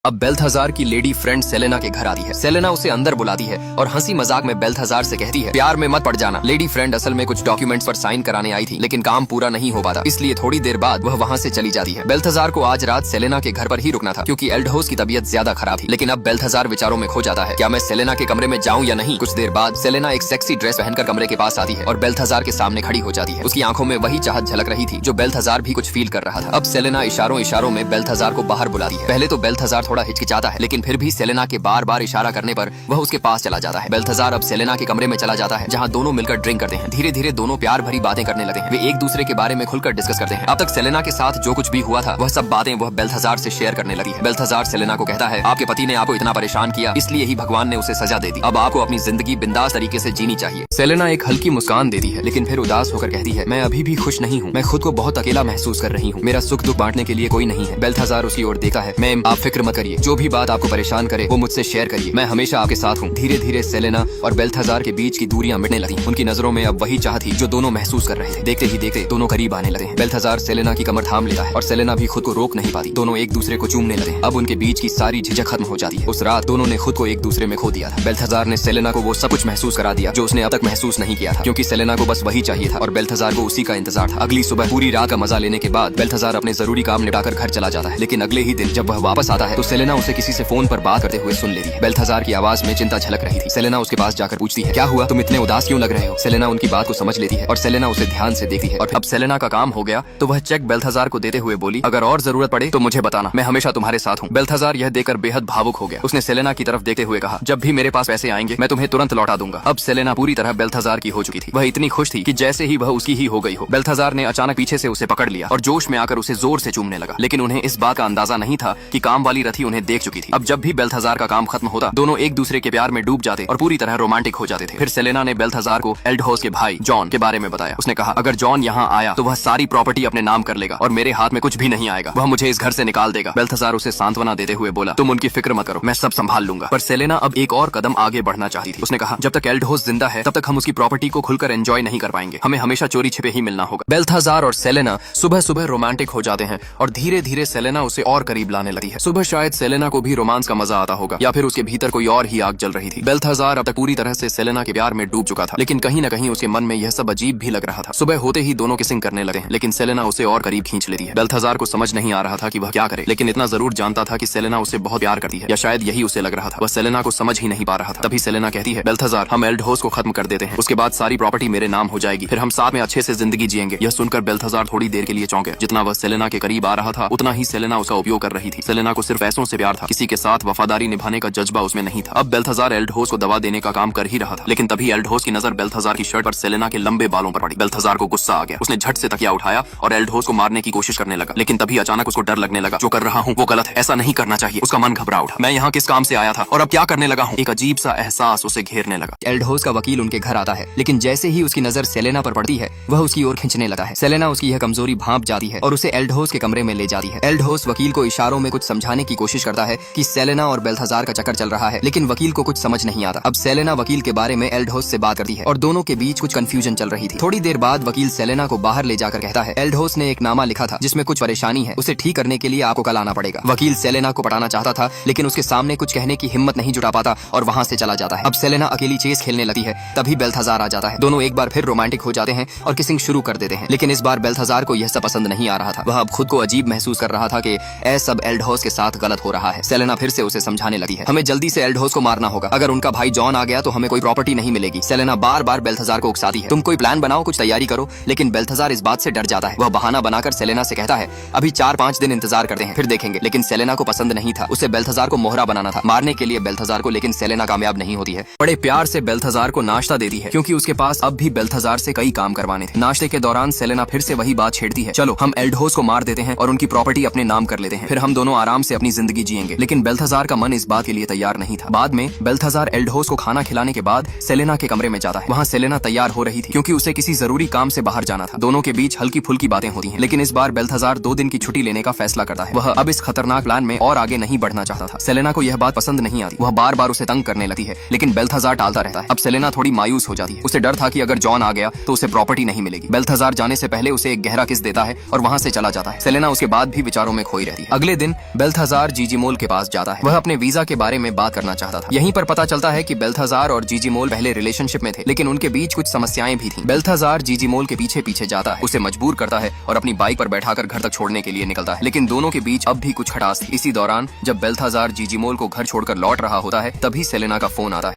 अब बेल्थाजार की lady friend Selena के घर आती है। सेलेना उसे अंदर बुलाती है और हंसी मजाक में बेल्थाजार से कहती है, प्यार में मत पड़ जाना। लेडी फ्रेंड असल में कुछ डॉक्यूमेंट्स पर साइन कराने आई थी, लेकिन काम पूरा नहीं हो पाता, इसलिए थोड़ी देर बाद वह वहाँ से चली जाती है। बेल्थाजार को आज रात सेलेना के घर पर ही रुकना था, क्योंकि एल्डहोस की तबीयत ज्यादा खराब थी। लेकिन अब बेल्थाजार विचारों में खो जाता है, क्या मैं सेलेना के कमरे में जाऊँ या नहीं। कुछ देर बाद सेलेना एक सेक्सी ड्रेस पहनकर कमरे के पास आती है और बेल्थाजार के सामने खड़ी हो जाती है। उसकी आंखों में वही चाहत झलक रही थी जो बेल्थाजार भी कुछ फील कर रहा था। अब सेलेना इशारों इशारों में बेल्थाजार को बाहर बुलाती है। पहले तो बेल्थाजार थोड़ा हिचकिचाता है, लेकिन फिर भी सेलेना के बार बार इशारा करने पर वह उसके पास चला जाता है। बेल्थाजार अब सेलेना के कमरे में चला जाता है, जहाँ दोनों मिलकर ड्रिंक करते हैं। धीरे धीरे दोनों प्यार भरी बातें करने लगते हैं। वे एक दूसरे के बारे में खुलकर डिस्कस करते हैं। अब तक सेलेना के साथ जो कुछ भी हुआ था वह सब बातें वह बेल्थाजार से शेयर करने लगी है। बेल्थाजार सेलेना को कहता है, आपके पति ने आपको इतना परेशान किया, इसलिए ही भगवान ने उसे सजा दे दी। अब आपको अपनी जिंदगी बिंदास तरीके से जीनी चाहिए। सेलेना एक हल्की मुस्कान देती है, लेकिन फिर उदास होकर कहती है, मैं अभी भी खुश नहीं हूँ। मैं खुद को बहुत अकेला महसूस कर रही हूँ। मेरा सुख दुख बांटने के लिए कोई नहीं है। बेल्थाजार उसकी ओर देखा है, मैम आप फिक्र मत करिए, जो भी बात आपको परेशान करे वो मुझसे शेयर करिए, मैं हमेशा आपके साथ हूँ। धीरे धीरे सेलेना और बेल्थाजार के बीच की दूरियां मिटने लगी। उनकी नजरों में अब वही चाह थी जो दोनों महसूस कर रहे थे। देखते ही देखते दोनों करीब आने लगे हैं। बेल्थाजार सेलेना की कमर थाम लेता है और सेलेना भी खुद को रोक नहीं पाती। दोनों एक दूसरे को चूमने लगे हैं। अब उनके बीच की सारी झिझक खत्म हो जाती है। उस रात दोनों ने खुद को एक दूसरे में खो दिया था। बेल्थाजार ने सेलेना को वो सब कुछ महसूस करा दिया जो उसने अब तक महसूस नहीं किया था, क्योंकि सेलेना को बस वही चाहिए था और बेल्थाजार को उसी का इंतजार था। अगली सुबह पूरी रात का मजा लेने के बाद बेल्थाजार अपने जरूरी काम निपटाकर घर चला जाता है। लेकिन अगले ही दिन जब वह वापस आता है तो सेलेना उसे किसी से फोन पर बात करते हुए सुन लेती है। बेल्थाजार की आवाज में चिंता झलक रही थी। सेलेना उसके पास जाकर पूछती है, क्या हुआ, तुम इतने उदास क्यों लग रहे हो। सेलेना उनकी बात को समझ लेती है और सेलेना उसे ध्यान से देखती है। और अब सेलेना का काम हो गया तो वह चेक बेल्थाजार को देते हुए बोली, अगर और जरूरत पड़े तो मुझे बताना, मैं हमेशा तुम्हारे साथ हूँ। बेल्थाजार यह देखकर बेहद भावुक हो गया। उसने सेलेना की तरफ देखते हुए कहा, जब भी मेरे पास पैसे आएंगे मैं तुम्हें तुरंत लौटा दूंगा। अब सेलेना पूरी तरह बेल्थाजार की हो चुकी थी। वह इतनी खुश थी कि जैसे ही वह उसकी ही हो गई हो। बेल्थाजार ने अचानक पीछे से उसे पकड़ लिया और जोश में आकर उसे जोर से चूमने लगा। लेकिन उन्हें इस बात का अंदाजा नहीं था कि काम वाली रथी उन्हें देख चुकी थी। अब जब भी बेल्थाजार का काम खत्म होता दोनों एक दूसरे के प्यार में डूब जाते और पूरी तरह रोमांटिक हो जाते थे। फिर सेलेना ने बेल्थाजार को एल्डहोस के भाई जॉन के बारे में बताया। उसने कहा, अगर जॉन यहाँ आया तो वह सारी प्रॉपर्टी अपने नाम कर लेगा और मेरे हाथ में कुछ भी नहीं आएगा। वह मुझे इस घर से निकाल देगा। बेल्थाजार उसे सांत्वना देते हुए बोला, तुम उनकी फिक्र मत करो, मैं सब संभाल लूंगा। पर सेलेना अब एक और कदम आगे बढ़ना चाहती थी। उसने कहा, जब तक एल्डहोस जिंदा है तब तक हम उसकी प्रॉपर्टी को खुलकर एंजॉय नहीं कर पाएंगे। हमें हमेशा चोरी छिपे ही मिलना होगा। बेल्थाजार और सेलेना सुबह सुबह रोमांटिक हो जाते हैं और धीरे धीरे सेलेना उसे और करीब लाने लगी है। सुबह शायद सेलेना को भी रोमांस का मजा आता होगा या फिर उसके भीतर कोई और ही आग जल रही थी। बेल्थाजार अब तक पूरी तरह से सेलेना के प्यार में डूब चुका था, लेकिन कहीं न कहीं उसके मन में यह सब अजीब भी लग रहा था। सुबह होते ही दोनों किसिंग करने लगे हैं, लेकिन सेलेना उसे और करीब खींच लेती है। बेल्थाजार को समझ नहीं आ रहा था कि वह क्या करे, लेकिन इतना जरूर जानता था कि सेलेना उसे बहुत प्यार करती है, या शायद यही उसे लग रहा था। वह सेलेना को समझ ही नहीं पा रहा था। तभी सेलेना कहती है, बेल्थाजार हम एल्डहोस को खत्म कर देते हैं, उसके बाद सारी प्रॉपर्टी मेरे नाम हो जाएगी, फिर हम साथ में अच्छे से जिंदगी जिएंगे। यह सुनकर बेल्थाजार थोड़ी देर के लिए चौंके। जितना वह सेलेना के करीब आ रहा था उतना ही सेलेना उसका उपयोग कर रही थी। सेलेना को सिर्फ पैसों से प्यार था, किसी के साथ वफादारी निभाने का जज्बा उसमें नहीं था। अब बेल्थाजार एल्डहोस को दवा देने का काम कर ही रहा था, लेकिन तभी एल्डहोस की नजर बेल्थाजार की शर्ट पर सेलेना के लंबे बालों पर पड़ी। बेल्थाजार को गुस्सा आ गया। उसने झट से तकिया उठाया और एल्डहोस को मारने की कोशिश करने लगा, लेकिन तभी अचानक उसको डर लगने लगा। जो कर रहा हूँ वो गलत है, ऐसा नहीं करना चाहिए। उसका मन घबरा उठा। मैं यहाँ किस काम से आया था और अब क्या करने लगा हूँ। एक अजीब सा एहसास उसे घेरने लगा। एल्डहोस का वकील उनके घर आता है, लेकिन जैसे ही उसकी नजर सेलेना पर पड़ती है वह उसकी ओर खींचने लगा है। सेलेना उसकी यह कमजोरी भांप जाती है और उसे एल्डहोस के कमरे में ले जाती है। एल्डहोस वकील को इशारों में कुछ समझाने की कोशिश करता है कि सेलेना और बेल्थाजार का चक्कर चल रहा है, लेकिन वकील को कुछ समझ नहीं आता। अब सेलेना वकील के बारे में एल्डहोस से बात करती है और दोनों के बीच कुछ कंफ्यूजन चल रही थी। थोड़ी देर बाद वकील सेलेना को बाहर ले जाकर कहता है, एल्डहोस ने एक नामा लिखा था जिसमें कुछ परेशानी है, उसे ठीक करने के लिए आपको कल आना पड़ेगा। वकील सेलेना को पटाना चाहता था, लेकिन उसके सामने कुछ कहने की हिम्मत नहीं जुटा पाता और वहाँ से चला जाता है। अब सेलेना अकेली चेस खेलने लगती है, तभी बेल्थाजार आ जाता है। दोनों एक बार फिर रोमांटिक हो जाते हैं और किसिंग शुरू कर देते हैं, लेकिन इस बार बेल्थाजार को यह सब पसंद नहीं आ रहा था। वह अब खुद को अजीब महसूस कर रहा था कि सब एल्डहोस के साथ गलत हो रहा है। सेलेना फिर से उसे समझाने लगी है, हमें जल्दी से एल्डहोस को मारना होगा, अगर उनका भाई जॉन आ गया तो हमें कोई प्रॉपर्टी नहीं मिलेगी। सेलेना बार बार बेल्थाजार को उकसाती है, तुम कोई प्लान बनाओ, कुछ तैयारी करो, लेकिन बेल्थाजार इस बात से डर जाता है। वह बहाना बनाकर सेलेना से कहता है, अभी 4-5 दिन इंतजार करते हैं फिर देखेंगे। लेकिन सेलेना को पसंद नहीं था, उसे बेल्थाजार को मोहरा बनाना था, मारने के लिए बेल्थाजार को, लेकिन सेलेना कामयाब नहीं होती है। बड़े प्यार से बेल्थाजार को नाश्ता देती है, क्योंकि उसके पास अब भी बेल्थाजार से कई काम करवाने थे। नाश्ते के दौरान सेलेना फिर से वही बात छेड़ती है, चलो हम एल्डहोस को मार देते हैं और उनकी प्रॉपर्टी अपने नाम कर लेते हैं, फिर हम दोनों आराम से अपनी जिंदगी जिएंगे। लेकिन बेल्थाजार का मन इस बात के लिए तैयार नहीं था। बाद में बेल्थाजार एल्डहोस को खाना खिलाने के बाद सेलेना के कमरे में जाता है। वहाँ सेलेना तैयार हो रही थी, क्योंकि उसे किसी जरूरी काम से बाहर जाना था। दोनों के बीच हल्की फुल्की बातें होती हैं, लेकिन इस बार बेल्थाजार 2 दिन की छुट्टी लेने का फैसला करता है। वह अब इस खतरनाक प्लान में और आगे नहीं बढ़ना चाहता था। सेलेना को यह बात पसंद नहीं आती। वह बार बार उसे तंग करने लगती है, लेकिन बेल्थाजार टालता रहता है। अब सेलेना थोड़ी मायूस हो जाती है। उसे डर था कि अगर जॉन आ गया तो उसे प्रॉपर्टी नहीं मिलेगी। बेल्थाजार जाने से पहले उसे एक गहरा किस देता है और वहाँ से चला जाता है। सेलेना उसके बाद भी विचारों में खोई रहती है। अगले दिन बेल्थाजार बेल्थाजार जीजीमोल के पास जाता है। वह अपने वीजा के बारे में बात करना चाहता था। यहीं पर पता चलता है कि बेल्थाजार और जीजीमोल पहले रिलेशनशिप में थे, लेकिन उनके बीच कुछ समस्याएं भी थीं। बेल्थाजार जीजीमोल के पीछे पीछे जाता है, उसे मजबूर करता है और अपनी बाइक पर बैठाकर घर तक छोड़ने के लिए निकलता है, लेकिन दोनों के बीच अब भी कुछ खटास थी। इसी दौरान जब बेल्थाजार जीजीमोल को घर छोड़कर लौट रहा होता है, तभी सेलेना का फोन आता है।